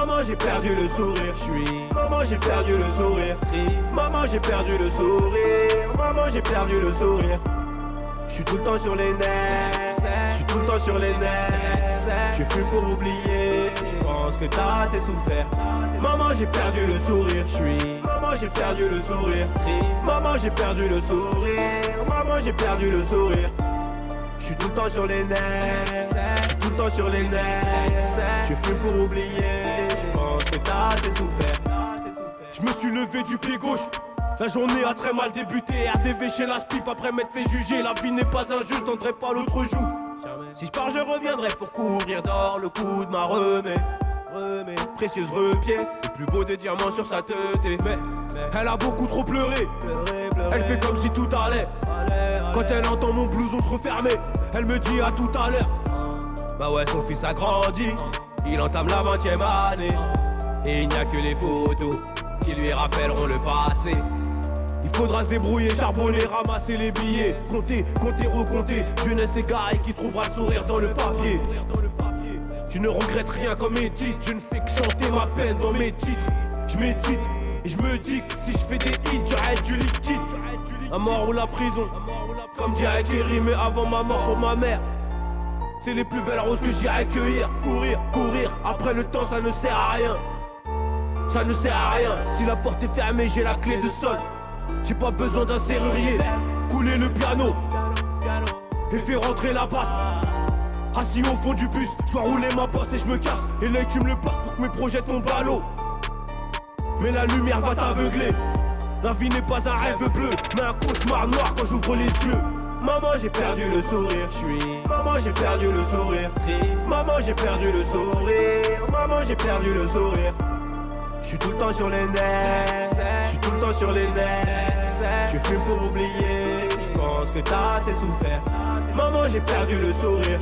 Maman j'ai perdu le sourire, Maman j'ai perdu le sourire, maman j'ai perdu le sourire, maman j'ai perdu le sourire. J'suis tout le temps sur les nerfs, j'suis tout le temps sur les nerfs. Je fume pour oublier, j'pense que t'as assez souffert. Maman j'ai perdu le sourire, maman j'ai perdu le sourire, maman j'ai perdu le sourire, maman j'ai perdu le sourire. J'suis tout le temps sur les nerfs, j'suis tout le temps sur les nerfs. Je fume pour oublier, j'pense que t'as assez souffert. Je me suis levé du pied gauche. La journée a très mal débuté. RDV chez la spip après m'être fait juger. La vie n'est pas un jeu, je tendrai pas l'autre joue. Si je pars je reviendrai pour couvrir d'or le coup de ma remée. Précieuse repied, le plus beau des diamants sur sa tête. Mais elle a beaucoup trop pleuré. Elle fait comme si tout allait. Quand elle entend mon blouson se refermer, elle me dit à tout à l'heure. Bah ouais, son fils a grandi, il entame la 20e année. Et il n'y a que les photos qui lui rappelleront le passé. Il faudra se débrouiller, charbonner, ramasser les billets. Compter, compter, recompter. Jeunesse égarée qui trouvera le sourire dans le papier. Je ne regrette rien comme mes titres. Je ne fais que chanter ma peine dans mes titres. Je médite et je me dis que si je fais des hits, j'arrête du liquide. La mort ou la prison, comme dirait Kerry, mais avant ma mort pour ma mère. C'est les plus belles roses que j'irai cueillir. Courir, courir, après le temps ça ne sert à rien. Ça ne sert à rien, si la porte est fermée j'ai la clé de sol. J'ai pas besoin d'un serrurier. Couler le piano et faire rentrer la basse. Assis au fond du bus, je dois rouler ma bosse et je me casse. Et l'œil tu me le portes pour que mes projets tombent à l'eau. Mais la lumière va t'aveugler. La vie n'est pas un rêve bleu, mais un cauchemar noir quand j'ouvre les yeux. Maman j'ai perdu le sourire, maman j'ai perdu le sourire, maman j'ai perdu le sourire, maman j'ai perdu le sourire. J'suis tout le temps sur les nerfs, j'suis tout le temps sur les nerfs. Je fume pour oublier, j'pense que t'as assez souffert. Maman j'ai perdu le sourire,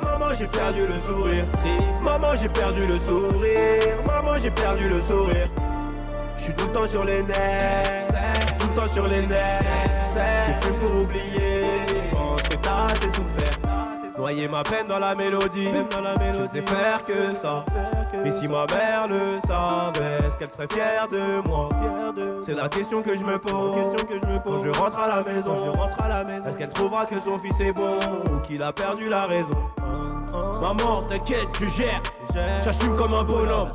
maman j'ai perdu le sourire, maman j'ai perdu le sourire, maman j'ai perdu le sourire. J'suis tout le temps sur les nerfs, j'suis tout le temps sur les nerfs. Je fume pour oublier, j'pense que t'as assez souffert. Noyer ma peine dans la mélodie, je ne sais faire que ça. Et si ma mère le savait, est-ce qu'elle serait fière de moi? C'est la question que je me pose quand je rentre à la maison. Est-ce qu'elle trouvera que son fils est bon ou qu'il a perdu la raison? Maman, t'inquiète, tu gères. J'assume comme un bonhomme.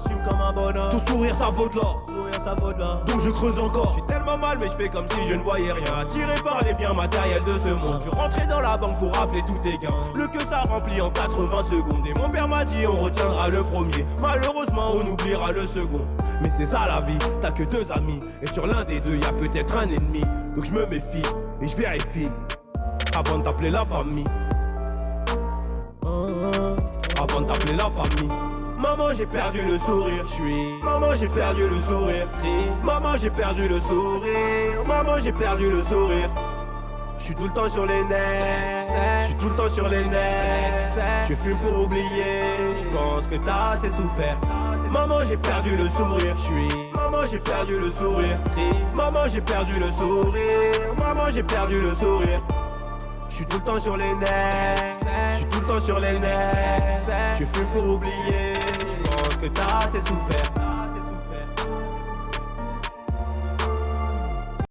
Ton sourire ça vaut de l'or. Donc je creuse encore. J'ai tellement mal mais je fais comme si je ne voyais rien. Attiré par les biens matériels de ce monde, je rentrais dans la banque pour rafler tous tes gains. Le que ça remplit en 80 secondes. Et mon père m'a dit on retiendra le premier. Malheureusement on oubliera le second. Mais c'est ça la vie, t'as que deux amis. Et sur l'un des deux y'a peut-être un ennemi. Donc je me méfie et je vérifie avant de t'appeler la famille. Avant de t'appeler la famille. Maman j'ai perdu le sourire, maman j'ai perdu le sourire, maman j'ai perdu le sourire, maman j'ai perdu le sourire. J'suis tout le temps sur les nerfs, j'suis tout le temps sur les nerfs. Je fume pour oublier, j'pense que t'as assez souffert. Maman j'ai perdu le sourire, maman j'ai perdu le sourire, maman j'ai perdu le sourire, maman j'ai perdu le sourire. J'suis tout le temps sur les nerfs, j'suis tout le temps sur les nerfs. Je fume pour oublier, j'pense que t'as assez souffert.